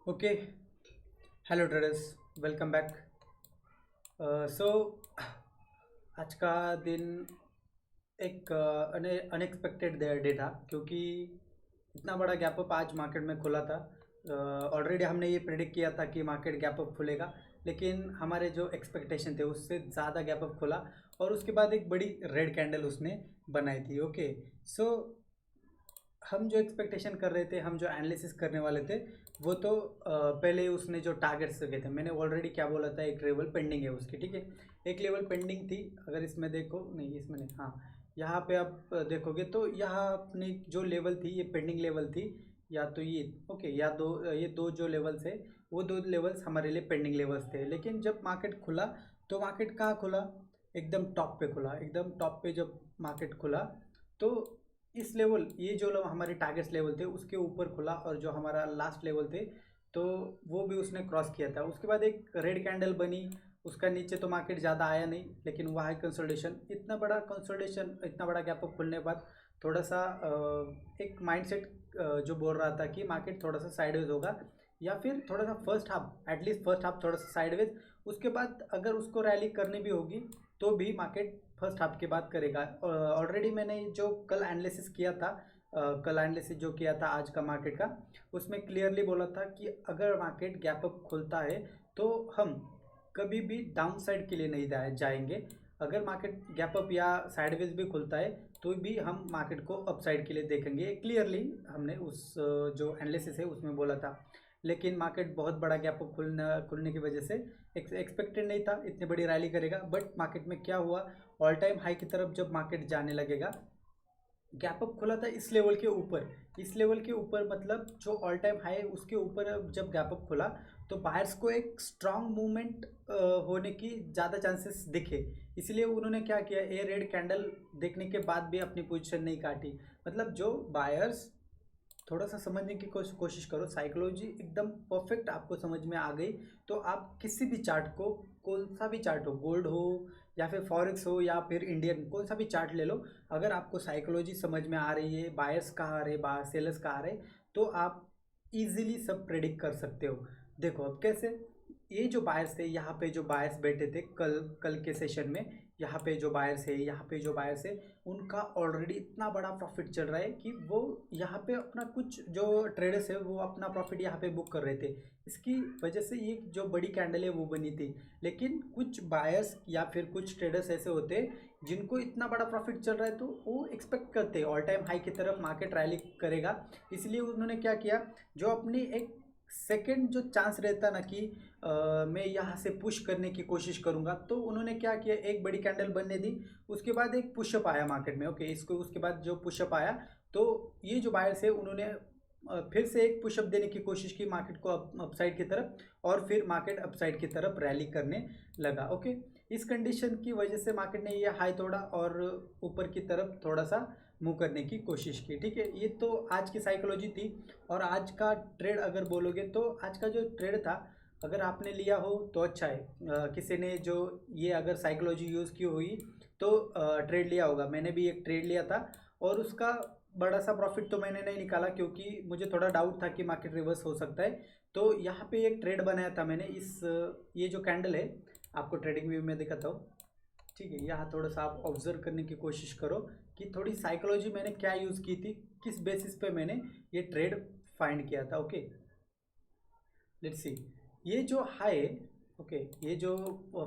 Okay, hello traders, welcome back. So आज का दिन एक अनएक्सपेक्टेड डे था, क्योंकि इतना बड़ा गैप अप आज मार्केट में खुला था। ऑलरेडी हमने ये प्रेडिक्ट किया था कि मार्केट गैप अप खुलेगा, लेकिन हमारे जो एक्सपेक्टेशन थे उससे ज़्यादा गैप अप खुला और उसके बाद एक बड़ी रेड कैंडल उसने बनाई थी। ओके, सो हम जो एक्सपेक्टेशन कर रहे थे, हम जो एनालिसिस करने वाले थे, वो तो पहले उसने जो टारगेट्स रखे थे, मैंने ऑलरेडी क्या बोला था, एक लेवल पेंडिंग है उसकी। ठीक है, एक लेवल पेंडिंग थी। अगर इसमें देखो, नहीं इसमें नहीं, हाँ यहाँ पे आप देखोगे तो यहाँ अपनी जो लेवल थी, ये पेंडिंग लेवल थी, या तो ये ओके, या दो, ये दो जो लेवल्स है, वो दो लेवल्स हमारे लिए पेंडिंग लेवल्स थे। लेकिन जब मार्केट खुला तो मार्केट कहाँ खुला, एकदम टॉप पे खुला। एकदम टॉप पे जब मार्केट खुला तो इस लेवल, ये जो हमारे टारगेट्स लेवल थे उसके ऊपर खुला, और जो हमारा लास्ट लेवल थे तो वो भी उसने क्रॉस किया था। उसके बाद एक रेड कैंडल बनी, उसका नीचे तो मार्केट ज़्यादा आया नहीं, लेकिन वह हाई कंसोलिडेशन, इतना बड़ा कंसोलिडेशन, इतना बड़ा गैप अप खुलने के बाद थोड़ा सा एक माइंडसेट जो बोल रहा था कि मार्केट थोड़ा सा साइडवेज होगा, या फिर थोड़ा सा first half, at least first half थोड़ा सा साइडवेज, उसके बाद अगर उसको रैली करनी भी होगी तो भी मार्केट फर्स्ट हाफ के बाद करेगा। ऑलरेडी मैंने जो कल एनालिसिस किया था, कल एनालिसिस जो किया था आज का मार्केट का, उसमें क्लियरली बोला था कि अगर मार्केट गैप अप खुलता है तो हम कभी भी डाउन साइड के लिए नहीं जाएंगे। अगर मार्केट गैप अप या साइडवेज भी खुलता है तो भी हम मार्केट को अप साइड के लिए देखेंगे। क्लियरली हमने उस जो एनालिसिस है उसमें बोला था। लेकिन मार्केट बहुत बड़ा गैप अप खुलने की वजह से एक्सपेक्टेड नहीं था इतनी बड़ी रैली करेगा। बट मार्केट में क्या हुआ, ऑल टाइम हाई की तरफ जब मार्केट जाने लगेगा, गैप अप खुला था इस लेवल के ऊपर, इस लेवल के ऊपर, मतलब जो ऑल टाइम हाई है उसके ऊपर जब गैप अप खुला तो बायर्स को एक स्ट्रांग मूवमेंट होने की ज़्यादा चांसेस दिखे। इसलिए उन्होंने क्या किया, ए रेड कैंडल देखने के बाद भी अपनी पोजीशन नहीं काटी। मतलब जो बायर्स, थोड़ा सा समझने की कोशिश करो, साइकोलॉजी एकदम परफेक्ट आपको समझ में आ गई तो आप किसी भी चार्ट को, कौन सा भी चार्ट हो, गोल्ड हो या फिर फॉरेक्स हो या फिर इंडियन, कौन सा भी चार्ट ले लो, अगर आपको साइकोलॉजी समझ में आ रही है, बायर्स कहाँ आ रहे, बायर सेलर्स कहाँ आ रहे, तो आप इजीली सब प्रेडिक्ट कर सकते हो। देखो अब कैसे, ये जो बायर्स थे, यहाँ पे जो बायर्स बैठे थे कल कल के सेशन में, यहाँ पे जो बायर्स है, यहाँ पे जो बायर्स है, उनका ऑलरेडी इतना बड़ा प्रॉफिट चल रहा है कि वो यहाँ पे अपना, कुछ जो ट्रेडर्स है वो अपना प्रॉफिट यहाँ पे बुक कर रहे थे। इसकी वजह से ये जो बड़ी कैंडल है वो बनी थी। लेकिन कुछ बायर्स या फिर कुछ ट्रेडर्स ऐसे होते हैं जिनको इतना बड़ा प्रॉफिट चल रहा है तो वो एक्सपेक्ट करते हैं ऑल टाइम हाई की तरफ मार्केट रैली करेगा। इसलिए उन्होंने क्या किया, जो अपनी एक सेकंड जो चांस रहता ना कि मैं यहाँ से पुश करने की कोशिश करूँगा, तो उन्होंने क्या किया, एक बड़ी कैंडल बनने दी, उसके बाद एक पुशअप आया मार्केट में। ओके, इसको उसके बाद जो पुशअप आया तो ये जो बायर्स है उन्होंने फिर से एक पुशअप देने की कोशिश की मार्केट को अपसाइड की तरफ, और फिर मार्केट अपसाइड की तरफ रैली करने लगा। ओके, इस कंडीशन की वजह से मार्केट ने ये हाई तोड़ा और ऊपर की तरफ थोड़ा सा मूव करने की कोशिश की। ठीक है, ये तो आज की साइकोलॉजी थी। और आज का ट्रेड अगर बोलोगे तो आज का जो ट्रेड था, अगर आपने लिया हो तो अच्छा है। किसी ने जो ये अगर साइकोलॉजी यूज़ की हुई तो ट्रेड लिया होगा। मैंने भी एक ट्रेड लिया था और उसका बड़ा सा प्रॉफिट तो मैंने नहीं निकाला, क्योंकि मुझे थोड़ा डाउट था कि मार्केट रिवर्स हो सकता है। तो यहाँ पे एक ट्रेड बनाया था मैंने, इस ये जो कैंडल है, आपको ट्रेडिंग व्यू में दिखाता हूँ। ठीक है, यहाँ थोड़ा सा आप ऑब्जर्व करने की कोशिश करो कि थोड़ी साइकोलॉजी मैंने क्या यूज़ की थी, किस बेसिस पे मैंने ये ट्रेड फाइंड किया था। ओके, लेट्स सी, ये जो हाई, ओके, ये जो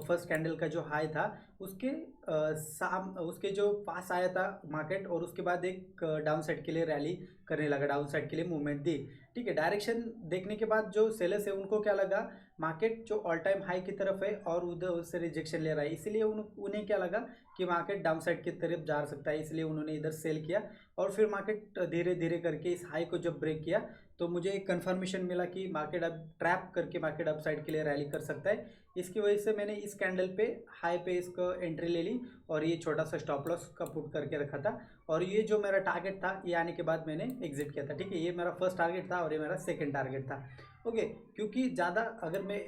फर्स्ट कैंडल का जो हाई था उसके उसके जो पास आया था मार्केट, और उसके बाद एक डाउन साइड के लिए रैली करने लगा, डाउन साइड के लिए मूवमेंट दी। ठीक है, डायरेक्शन देखने के बाद जो सेलर्स है उनको क्या लगा, मार्केट जो ऑल टाइम हाई की तरफ है और उधर उससे रिजेक्शन ले रहा है, इसलिए उन्हें क्या लगा कि मार्केट डाउन साइड की तरफ जा सकता है, इसलिए उन्होंने इधर सेल किया। और फिर मार्केट धीरे धीरे करके इस हाई को जब ब्रेक किया तो मुझे एक कन्फर्मेशन मिला कि मार्केट अब ट्रैप करके मार्केट अप साइड के लिए रैली कर सकता है। इसकी वजह से मैंने इस कैंडल पे हाई पे इसको एंट्री ले ली और ये छोटा सा स्टॉप लॉस का पुट करके रखा था। और ये जो मेरा टारगेट था, ये आने के बाद मैंने एग्जिट किया था। ठीक है, ये मेरा फर्स्ट टारगेट था और ये मेरा सेकंड टारगेट था। ओके, क्योंकि ज़्यादा अगर मैं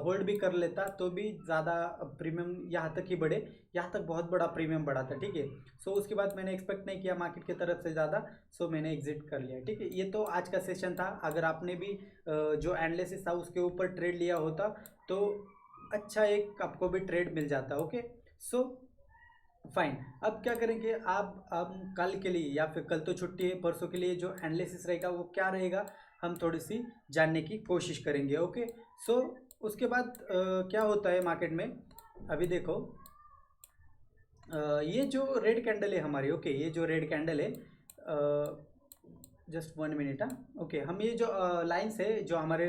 होल्ड भी कर लेता तो भी ज़्यादा प्रीमियम यहाँ तक ही बढ़े, यहाँ तक बहुत बड़ा प्रीमियम बढ़ा था, ठीक है। सो उसके बाद मैंने एक्सपेक्ट नहीं किया मार्केट की तरफ से ज़्यादा, सो मैंने एग्जिट कर लिया, ठीक है। ये तो आज का सेशन था। अगर आपने भी जो एनालिसिस था उसके ऊपर ट्रेड लिया होता तो अच्छा एक आपको भी ट्रेड मिल जाता, ओके। सो फाइन, अब क्या करेंगे, आप हम कल के लिए या फिर कल तो छुट्टी है, परसों के लिए जो एनालिसिस रहेगा वो क्या रहेगा हम थोड़ी सी जानने की कोशिश करेंगे, ओके। सो उसके बाद क्या होता है मार्केट में, अभी देखो ये जो रेड कैंडल है हमारी, ओके, ये जो रेड कैंडल है, जस्ट 1 मिनट, हाँ, ओके। हम ये जो लाइन्स है जो हमारे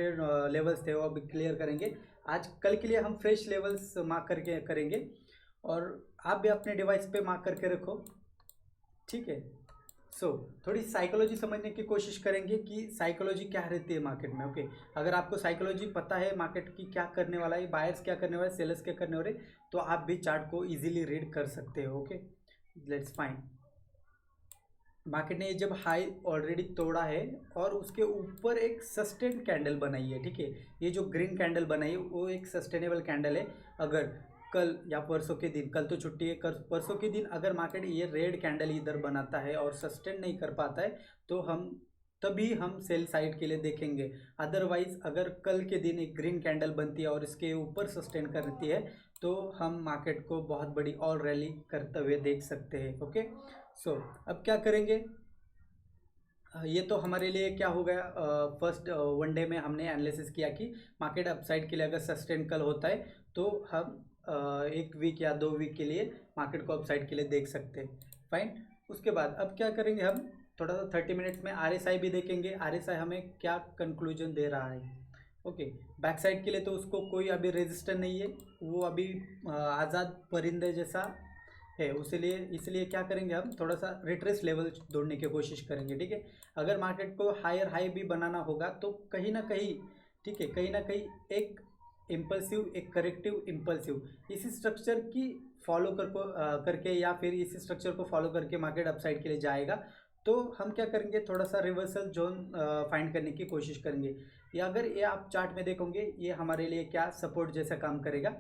लेवल्स थे वो अभी क्लियर करेंगे। आज कल के लिए हम फ्रेश लेवल्स मार्क करके करेंगे, और आप भी अपने डिवाइस पे मार्क करके रखो, ठीक है। सो थोड़ी साइकोलॉजी समझने की कोशिश करेंगे कि साइकोलॉजी क्या रहती है मार्केट में, ओके। अगर आपको साइकोलॉजी पता है मार्केट की क्या करने वाला है, बायर्स क्या करने वाले, सेलर्स क्या करने वाले, तो आप भी चार्ट को इजीली रीड कर सकते हो, ओके। लेट्स फाइंड, मार्केट ने जब हाई ऑलरेडी तोड़ा है और उसके ऊपर एक सस्टेन कैंडल बनाई है, ठीक है। ये जो ग्रीन कैंडल बनाई है वो एक सस्टेनेबल कैंडल है। अगर कल या परसों के दिन, कल तो छुट्टी है, कल परसों के दिन अगर मार्केट ये रेड कैंडल इधर बनाता है और सस्टेन नहीं कर पाता है तो तभी हम सेल साइड के लिए देखेंगे। अदरवाइज अगर कल के दिन एक ग्रीन कैंडल बनती है और इसके ऊपर सस्टेन करती है तो हम मार्केट को बहुत बड़ी और रैली करते हुए देख सकते हैं, ओके। सो अब क्या करेंगे, ये तो हमारे लिए क्या हो गया, फर्स्ट 1 डे में हमने एनालिसिस किया कि मार्केट अपसाइड के लिए अगर सस्टेन कल होता है तो हम 1 वीक या 2 वीक के लिए मार्केट को अपसाइड के लिए देख सकते हैं, फाइन। उसके बाद अब क्या करेंगे, हम थोड़ा सा 30 मिनट्स में आरएसआई भी देखेंगे, आरएसआई हमें क्या कंक्लूजन दे रहा है, ओके। बैक साइड के लिए तो उसको कोई अभी रेजिस्टर नहीं है, वो अभी आज़ाद परिंदे जैसा है, उसलिए इसलिए क्या करेंगे, हम थोड़ा सा रिट्रेस लेवल ढूंढने की कोशिश करेंगे, ठीक है। अगर मार्केट को हायर हाई भी बनाना होगा तो कहीं ना कहीं, ठीक है, कहीं ना कहीं एक इम्पल्सिव, एक करेक्टिव इम्पल्सिव इसी स्ट्रक्चर की फॉलो करके या फिर इसी स्ट्रक्चर को फॉलो करके मार्केट अपसाइड के लिए जाएगा। तो हम क्या करेंगे, थोड़ा सा रिवर्सल जोन फाइंड करने की कोशिश करेंगे, या अगर ये आप चार्ट में देखोगे ये हमारे लिए क्या सपोर्ट जैसा काम करेगा।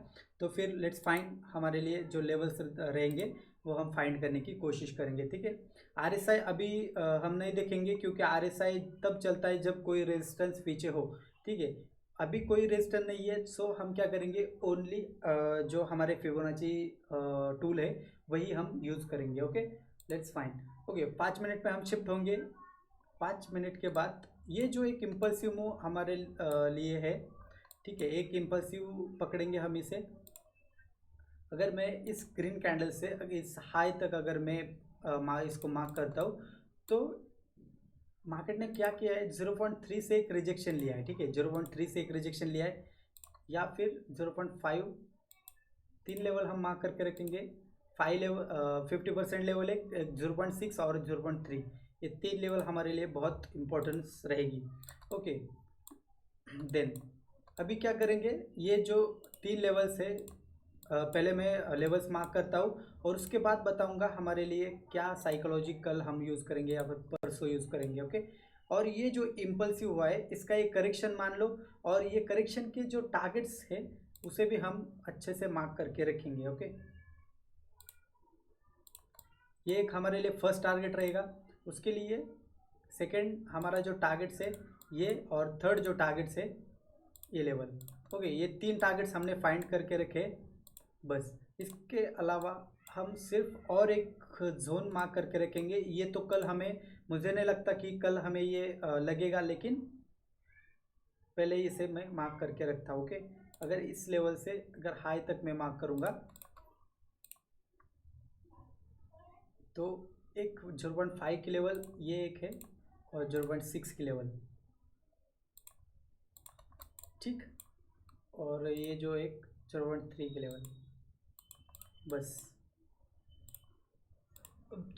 तो फिर लेट्स फाइंड हमारे लिए जो लेवल्स रहेंगे वो हम फाइंड करने की कोशिश करेंगे, ठीक है। आरएसआई अभी हम नहीं देखेंगे क्योंकि आरएसआई तब चलता है जब कोई रेजिस्टेंस पीछे हो, ठीक है। अभी कोई रेजिस्टेंस नहीं है, सो हम क्या करेंगे, ओनली जो हमारे फिबोनाची टूल है वही हम यूज़ करेंगे, okay. Let's find, okay. 5 minute पे हम शिफ्ट होंगे। 5 मिनट के बाद ये जो एक इम्पल्सिव मूव हमारे लिए है, ठीक है, एक इम्पल्सिव पकड़ेंगे हम इसे। अगर मैं इस ग्रीन कैंडल से इस हाई तक अगर मैं इसको मार्क करता हूँ तो मार्केट ने क्या किया है, 0.3 से एक रिजेक्शन लिया है, ठीक है, 0.3 से एक रिजेक्शन लिया है, या फिर 0.5, 3 लेवल हम मार्क करके रखेंगे। 50% लेवल है, 0.6 और 0.3, ये 3 लेवल हमारे लिए बहुत इंपॉर्टेंस रहेगी, ओके। देन अभी क्या करेंगे, ये जो 3 लेवल्स है, पहले मैं लेवल्स मार्क करता हूँ और उसके बाद बताऊंगा हमारे लिए क्या साइकोलॉजिकल हम यूज़ करेंगे या फिर परसों यूज़ करेंगे, ओके। और ये जो इम्पल्सिव हुआ है इसका एक करेक्शन मान लो, और ये करेक्शन के जो टारगेट्स है उसे भी हम अच्छे से मार्क करके रखेंगे, ओके। ये एक हमारे लिए फर्स्ट टारगेट रहेगा, उसके लिए सेकेंड हमारा जो टारगेट्स है ये, और थर्ड जो टारगेट्स है ये लेवल, ओके। ये 3 टारगेट्स हमने फाइंड करके रखे बस। इसके अलावा हम सिर्फ और एक जोन मार्क करके रखेंगे, ये तो कल हमें, मुझे नहीं लगता कि कल हमें ये लगेगा, लेकिन पहले इसे मैं मार्क करके रखता हूँ, ओके। अगर इस लेवल से अगर हाई तक मैं मार्क करूँगा तो एक 0.5 की लेवल ये एक है, और 0.6 की लेवल, ठीक, और ये जो एक 0.3 की लेवल, बस।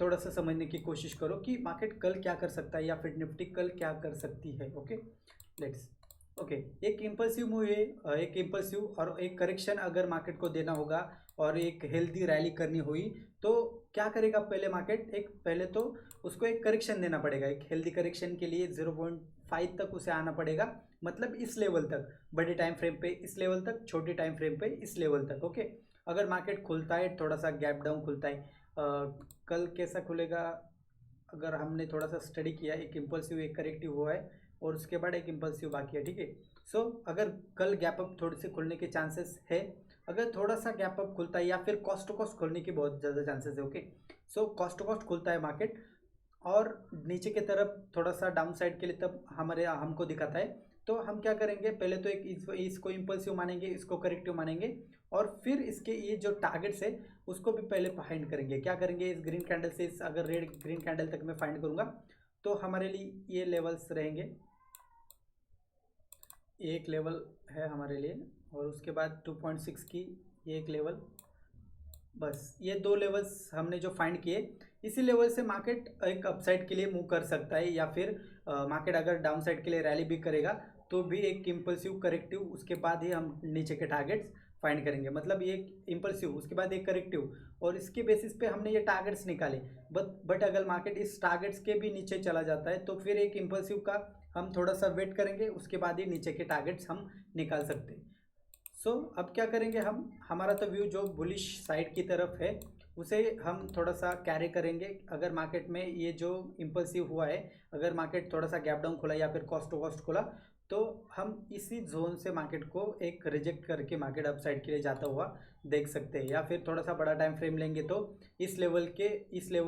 थोड़ा सा समझने की कोशिश करो कि मार्केट कल क्या कर सकता है या फिर निफ्टी कल क्या कर सकती है, ओके। Let's, okay. एक इम्पल्सिव मूव है, एक इम्पल्सिव और एक करेक्शन अगर मार्केट को देना होगा और एक हेल्दी रैली करनी हुई तो क्या करेगा, पहले मार्केट एक, पहले तो उसको एक करेक्शन देना पड़ेगा। एक हेल्दी करेक्शन के लिए 5 तक उसे आना पड़ेगा, मतलब इस लेवल तक, बड़े टाइम फ्रेम पे इस लेवल तक, छोटे टाइम फ्रेम पे इस लेवल तक। ओके, अगर मार्केट खुलता है थोड़ा सा गैप डाउन खुलता है, कल कैसा खुलेगा अगर हमने थोड़ा सा स्टडी किया, एक इम्पल्सिव एक करेक्टिव हुआ है और उसके बाद एक इम्पल्सिव बाकी है, ठीक है। सो अगर कल गैप अप थोड़े से खुलने के चांसेस है, अगर थोड़ा सा गैप अप खुलता है या फिर कॉस्ट टू कॉस्ट खुलने की बहुत ज़्यादा चांसेस है। Okay, so cost to cost खुलता है मार्केट और नीचे की तरफ थोड़ा सा डाउन साइड के लिए तब हमारे हमको दिखाता है, तो हम क्या करेंगे, पहले तो एक इसको इम्पल्सिव मानेंगे, इसको करेक्टिव मानेंगे और फिर इसके ये जो टारगेट्स है उसको भी पहले फाइंड करेंगे। क्या करेंगे, इस ग्रीन कैंडल से इस अगर रेड ग्रीन कैंडल तक मैं फाइंड करूंगा तो हमारे लिए ये लेवल्स रहेंगे, एक लेवल है हमारे लिए और उसके बाद 2.6 की ये एक लेवल, बस ये दो लेवल्स हमने जो फाइंड किए, इसी लेवल से मार्केट एक अपसाइड के लिए मूव कर सकता है या फिर मार्केट अगर डाउन साइड के लिए रैली भी करेगा तो भी एक इम्पल्सिव करेक्टिव, उसके बाद ही हम नीचे के टारगेट्स फाइंड करेंगे। मतलब ये इम्पल्सिव उसके बाद एक करेक्टिव और इसके बेसिस पे हमने ये टारगेट्स निकाले, बट अगर मार्केट इस टारगेट्स के भी नीचे चला जाता है तो फिर एक इम्पल्सिव का हम थोड़ा सा वेट करेंगे, उसके बाद ही नीचे के टारगेट्स हम निकाल सकते हैं। सो अब क्या करेंगे, हम हमारा तो व्यू जो बुलिश साइड की तरफ है उसे हम थोड़ा सा कैरी करेंगे। अगर मार्केट में ये जो इम्पल्सिव हुआ है, अगर मार्केट थोड़ा सा गैप डाउन खुला या फिर कॉस्ट टू कॉस्ट खुला तो हम इसी जोन से मार्केट को एक रिजेक्ट करके मार्केट अप साइड के लिए जाता हुआ देख सकते हैं, या फिर थोड़ा सा बड़ा टाइम फ्रेम लेंगे तो इस लेवल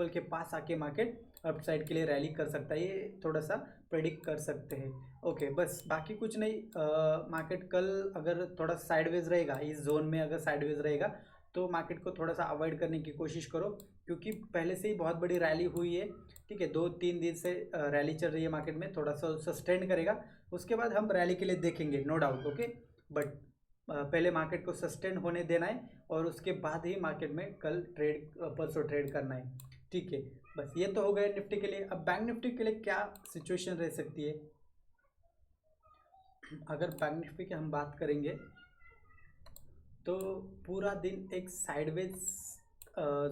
के पास आके मार्केट अप साइड के लिए रैली कर सकता है, ये थोड़ा सा प्रेडिक्ट कर सकते हैं। ओके, बस बाकी कुछ नहीं। मार्केट कल अगर थोड़ा साइडवेज रहेगा, इस जोन में अगर साइडवेज रहेगा तो मार्केट को थोड़ा सा अवॉइड करने की कोशिश करो, क्योंकि पहले से ही बहुत बड़ी रैली हुई है, ठीक है। 2-3 दिन से रैली चल रही है मार्केट में, थोड़ा सा सस्टेन करेगा उसके बाद हम रैली के लिए देखेंगे, नो डाउट। ओके, बट पहले मार्केट को सस्टेन होने देना है और उसके बाद ही मार्केट में कल ट्रेड परसों ट्रेड करना है, ठीक है। बस ये तो हो गया निफ्टी के लिए। अब बैंक निफ्टी के लिए क्या सिचुएशन रह सकती है, अगर बैंक निफ्टी की हम बात करेंगे तो पूरा दिन एक साइडवेज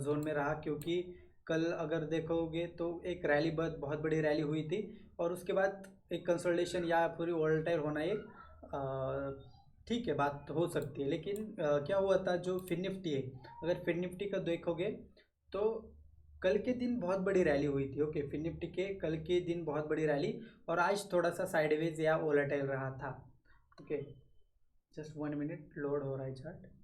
जोन में रहा, क्योंकि कल अगर देखोगे तो एक रैली बहुत बड़ी रैली हुई थी और उसके बाद एक कंसोलिडेशन या पूरी वोलेटाइल होना एक ठीक है, बात हो सकती है। लेकिन क्या हुआ था, जो फिन निफ्टी है, अगर फिन निफ्टी का देखोगे तो कल के दिन बहुत बड़ी रैली हुई थी। ओके, फिन निफ्टी के कल के दिन बहुत बड़ी रैली और आज थोड़ा सा साइडवेज या वोलेटाइल रहा था। ओके, जस्ट 1 मिनट, लोड हो रहा है चार्ट।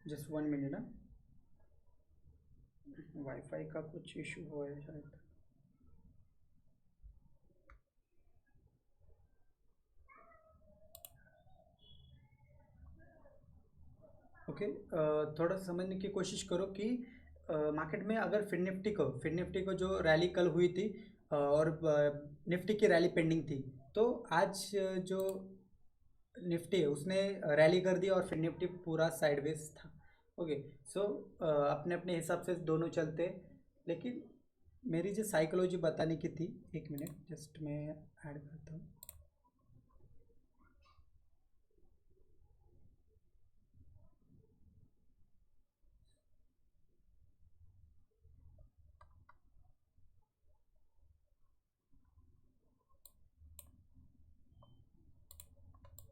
जस्ट 1 मिनट ना, वाईफाई का कुछ इशू हुआ है शायद। ओके, थोड़ा समझने की कोशिश करो कि मार्केट में अगर फिन निफ्टी को जो रैली कल हुई थी और निफ्टी की रैली पेंडिंग थी, तो आज जो निफ्टी है उसने रैली कर दी और फिर निफ्टी पूरा साइडवेज था। ओके, सो अपने अपने हिसाब से दोनों चलते हैं, लेकिन मेरी जो साइकोलॉजी बताने की थी, 1 मिनट जस्ट मैं ऐड करता हूँ।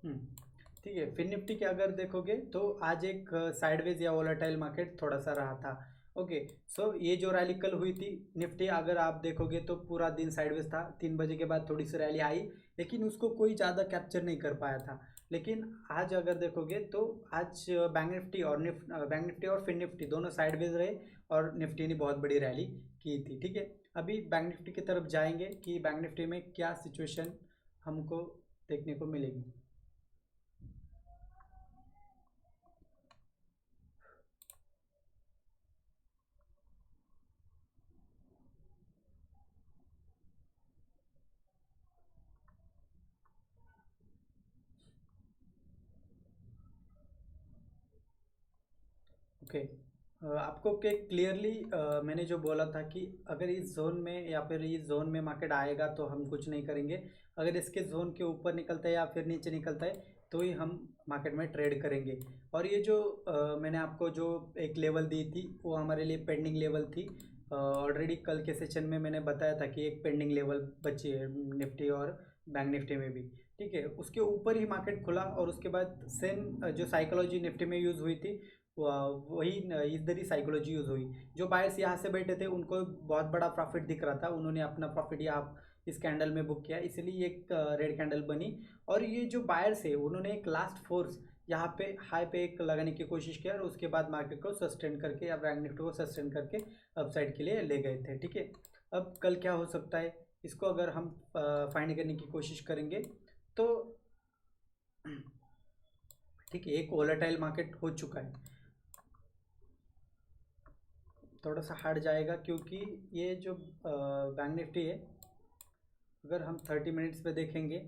हम्म, ठीक है। फिर निफ्टी के अगर देखोगे तो आज एक साइडवेज या वोलेटाइल मार्केट थोड़ा सा रहा था। ओके, सो ये जो रैली कल हुई थी निफ्टी, अगर आप देखोगे तो पूरा दिन साइडवेज था, 3 बजे के बाद थोड़ी सी रैली आई लेकिन उसको कोई ज़्यादा कैप्चर नहीं कर पाया था। लेकिन आज अगर देखोगे तो आज बैंक निफ्टी और फिन निफ्टी दोनों साइडवेज रहे और निफ्टी ने बहुत बड़ी रैली की थी, ठीक है। अभी बैंक निफ्टी की तरफ जाएंगे कि बैंक निफ्टी में क्या सिचुएशन हमको देखने को मिलेगी। ओके, आपको के क्लियरली मैंने जो बोला था कि अगर इस जोन में या फिर इस जोन में मार्केट आएगा तो हम कुछ नहीं करेंगे, अगर इसके जोन के ऊपर निकलता है या फिर नीचे निकलता है तो ही हम मार्केट में ट्रेड करेंगे। और ये जो मैंने आपको जो एक लेवल दी थी वो हमारे लिए पेंडिंग लेवल थी। ऑलरेडी कल के सेशन में मैंने बताया था कि एक पेंडिंग लेवल बची है निफ्टी और बैंक निफ्टी में भी। ठीक है, उसके ऊपर ही मार्केट खुला और उसके बाद सेम जो साइकोलॉजी निफ्टी में यूज़ हुई थी वही इधर ही साइकोलॉजी यूज़ हुई। जो बायर्स यहाँ से बैठे थे उनको बहुत बड़ा प्रॉफिट दिख रहा था, उन्होंने अपना प्रॉफिट यहाँ इस कैंडल में बुक किया, इसीलिए एक रेड कैंडल बनी। और ये जो बायर्स है उन्होंने एक लास्ट फोर्स यहाँ पे हाई पे एक लगाने की कोशिश किया और उसके बाद मार्केट को सस्टेन करके या बैंक निफ्टी को सस्टेन करके अपसाइड के लिए ले गए थे। ठीक है, अब कल क्या हो सकता है इसको अगर हम फाइंड करने की कोशिश करेंगे तो ठीक है, एक वोलेटाइल मार्केट हो चुका है, थोड़ा सा हट जाएगा क्योंकि ये जो बैंक निफ्टी है अगर हम 30 मिनट्स पे देखेंगे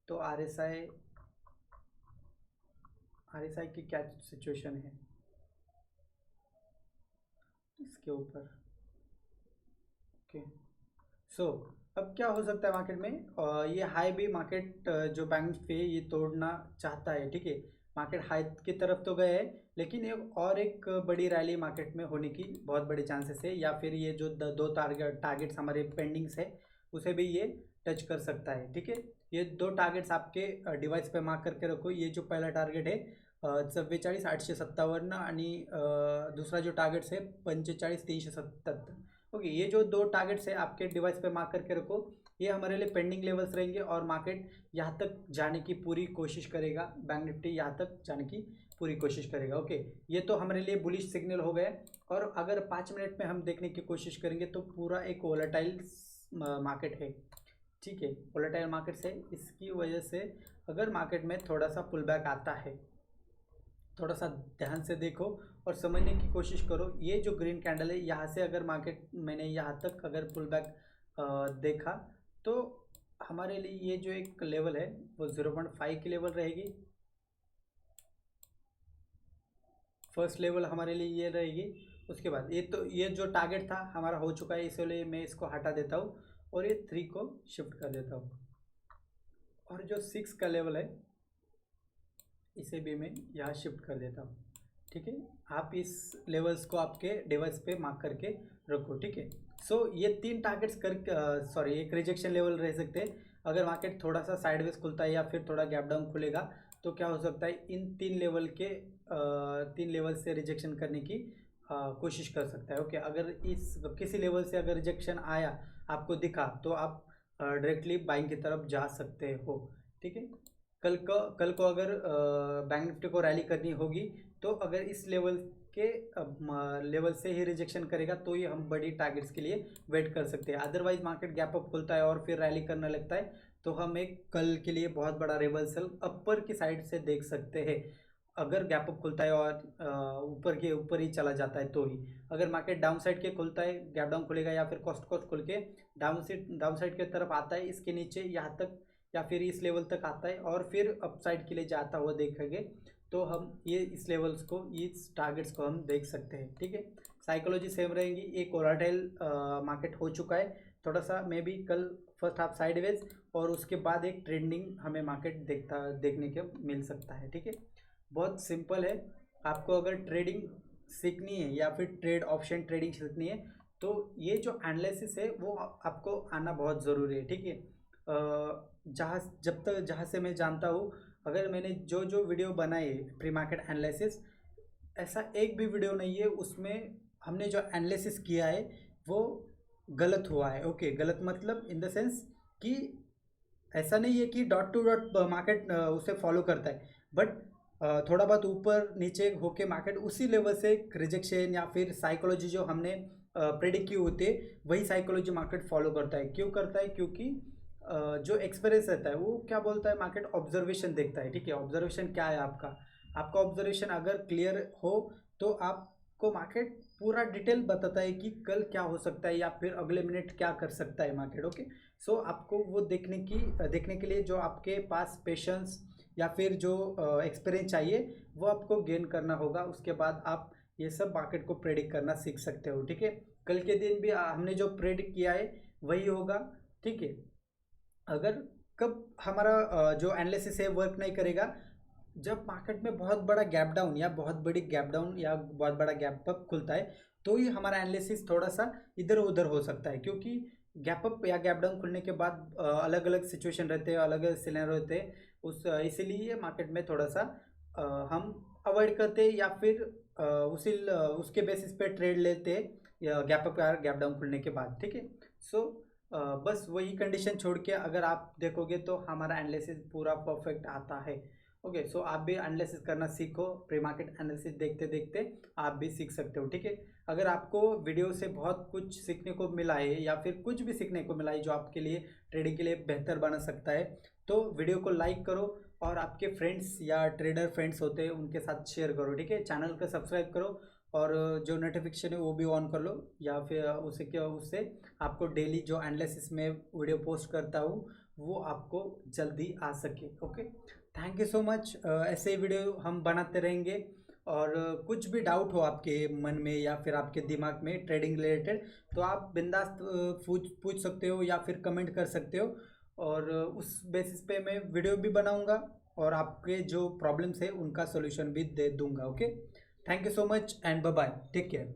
तो आरएसआई की क्या सिचुएशन है इसके ऊपर। ओके, सो अब क्या हो सकता है मार्केट में, ये हाई भी मार्केट जो बैंक निफ्टी है ये तोड़ना चाहता है। ठीक है, मार्केट हाई की तरफ तो गए है लेकिन एक बड़ी रैली मार्केट में होने की बहुत बड़े चांसेस है, या फिर ये जो दो टारगेट्स हमारे पेंडिंग्स है उसे भी ये टच कर सकता है। ठीक है, ये दो टारगेट्स आपके डिवाइस पे मार्क करके रखो। ये जो पहला टारगेट है 44,857 आणि दूसरा जो टारगेट्स है 45,377। ओके, ये जो दो टारगेट्स है आपके डिवाइस पे मार्क करके रखो, ये हमारे लिए पेंडिंग लेवल्स रहेंगे और मार्केट यहाँ तक जाने की पूरी कोशिश करेगा, बैंक निफ्टी यहाँ तक जाने की पूरी कोशिश करेगा। ओके, ये तो हमारे लिए बुलिश सिग्नल हो गया। और अगर 5 मिनट में हम देखने की कोशिश करेंगे तो पूरा एक वोलेटाइल मार्केट है। ठीक है, वोलेटाइल मार्केट से इसकी वजह से अगर मार्केट में थोड़ा सा पुल बैक आता है, थोड़ा सा ध्यान से देखो और समझने की कोशिश करो। ये जो ग्रीन कैंडल है यहाँ से अगर मार्केट मैंने यहाँ तक अगर पुल बैक देखा तो हमारे लिए ये जो एक लेवल है वो 0.5 की लेवल रहेगी। फर्स्ट लेवल हमारे लिए ये रहेगी। उसके बाद ये जो टारगेट था हमारा हो चुका है, इसलिए मैं इसको हटा देता हूँ और ये 3 को शिफ्ट कर देता हूँ। और जो 6 का लेवल है इसे भी मैं यहाँ शिफ्ट कर देता हूँ। ठीक है, आप इस लेवल्स को आपके डिवाइस पे मार्क करके रखो। ठीक है, सो ये 3 टारगेट्स कर एक रिजेक्शन लेवल रह सकते हैं। अगर मार्केट थोड़ा सा साइडवेज खुलता है या फिर थोड़ा गैप डाउन खुलेगा तो क्या हो सकता है, इन 3 लेवल से रिजेक्शन करने की कोशिश कर सकता है। ओके, अगर इस किसी लेवल से अगर रिजेक्शन आया आपको दिखा तो आप डायरेक्टली बाइंग की तरफ जा सकते हो। ठीक है, कल को अगर बैंक निफ्टी को रैली करनी होगी तो अगर इस लेवल के लेवल से ही रिजेक्शन करेगा तो ये हम बड़ी टारगेट्स के लिए वेट कर सकते हैं। अदरवाइज मार्केट गैप अप खुलता है और फिर रैली करने लगता है तो हम एक कल के लिए बहुत बड़ा रिवर्सल अपर की साइड से देख सकते हैं। अगर गैप अप खुलता है और ऊपर ही चला जाता है तो ही। अगर मार्केट डाउन साइड के खुलता है, गैप डाउन खुलेगा या फिर कॉस्ट खुल के डाउन साइड की तरफ आता है, इसके नीचे यहाँ तक या फिर इस लेवल तक आता है और फिर अपसाइड के लिए जाता हुआ देखेंगे तो हम ये इस लेवल्स को, इस टारगेट्स को हम देख सकते हैं। ठीक है, साइकोलॉजी सेम रहेगी। एक वोलेटाइल मार्केट हो चुका है, थोड़ा सा मे बी कल फर्स्ट हाफ साइडवेज और उसके बाद एक ट्रेंडिंग हमें मार्केट देखने के मिल सकता है। ठीक है, बहुत सिंपल है। आपको अगर ट्रेडिंग सीखनी है या फिर ऑप्शन ट्रेडिंग सीखनी है तो ये जो एनालिसिस है वो आपको आना बहुत ज़रूरी है। ठीक है, जहाँ से मैं जानता हूँ, अगर मैंने जो वीडियो बनाए प्री मार्केट एनालिसिस, ऐसा एक भी वीडियो नहीं है उसमें हमने जो एनालिसिस किया है वो गलत हुआ है। ओके, गलत मतलब इन द सेंस कि ऐसा नहीं है कि डॉट टू डॉट मार्केट उसे फॉलो करता है, बट थोड़ा बहुत ऊपर नीचे होके मार्केट उसी लेवल से रिजेक्शन या फिर साइकोलॉजी जो हमने प्रेडिक्ट की होती है वही साइकोलॉजी मार्केट फॉलो करता है। क्यों करता है? क्योंकि जो एक्सपीरियंस रहता है वो क्या बोलता है, मार्केट ऑब्जर्वेशन देखता है। ठीक है, ऑब्जर्वेशन क्या है आपका ऑब्जर्वेशन अगर क्लियर हो तो आपको मार्केट पूरा डिटेल बताता है कि कल क्या हो सकता है या फिर अगले मिनट क्या कर सकता है मार्केट। ओके, सो आपको वो देखने के लिए जो आपके पास पेशेंस या फिर जो एक्सपीरियंस चाहिए वो आपको गेन करना होगा। उसके बाद आप ये सब मार्केट को प्रेडिक्ट करना सीख सकते हो। ठीक है, कल के दिन भी हमने जो प्रेडिक्ट किया है वही होगा। ठीक है, अगर कब हमारा जो एनालिसिस है वर्क नहीं करेगा, जब मार्केट में बहुत बड़ा गैप डाउन या बहुत बड़ी गैप डाउन या बहुत बड़ा गैप अप खुलता है, तो ही हमारा एनालिसिस थोड़ा सा इधर उधर हो सकता है। क्योंकि गैप अप या गैप डाउन खुलने के बाद अलग अलग सिचुएशन रहते हैं, अलग अलग सिनेरियो रहते हैं, उस इसीलिए मार्केट में थोड़ा सा हम अवॉइड करते हैं या फिर उसके बेसिस पे ट्रेड लेते हैं या गैप अप या गैप डाउन खुलने के बाद। ठीक है, सो बस वही कंडीशन छोड़ के अगर आप देखोगे तो हमारा एनालिसिस पूरा परफेक्ट आता है। ओके, सो आप भी एनालिसिस करना सीखो, प्री मार्केट एनालिसिस देखते देखते आप भी सीख सकते हो। ठीक है, अगर आपको वीडियो से बहुत कुछ सीखने को मिला है या फिर कुछ भी सीखने को मिला है जो आपके लिए ट्रेडिंग के लिए बेहतर बना सकता है, तो वीडियो को लाइक करो और आपके फ्रेंड्स या ट्रेडर फ्रेंड्स होते हैं उनके साथ शेयर करो। ठीक है, चैनल को सब्सक्राइब करो और जो नोटिफिकेशन है वो भी ऑन कर लो, या फिर उससे आपको डेली जो एनालिसिस में वीडियो पोस्ट करता हूँ वो आपको जल्दी आ सके। Okay, thank you so much. ऐसे ही वीडियो हम बनाते रहेंगे, और कुछ भी डाउट हो आपके मन में या फिर आपके दिमाग में ट्रेडिंग रिलेटेड, तो आप बिंदास पूछ सकते हो या फिर कमेंट कर सकते हो, और उस बेसिस पे मैं वीडियो भी बनाऊंगा और आपके जो प्रॉब्लम्स है उनका सोल्यूशन भी दे दूंगा। Okay, thank you so much and bye bye, take care.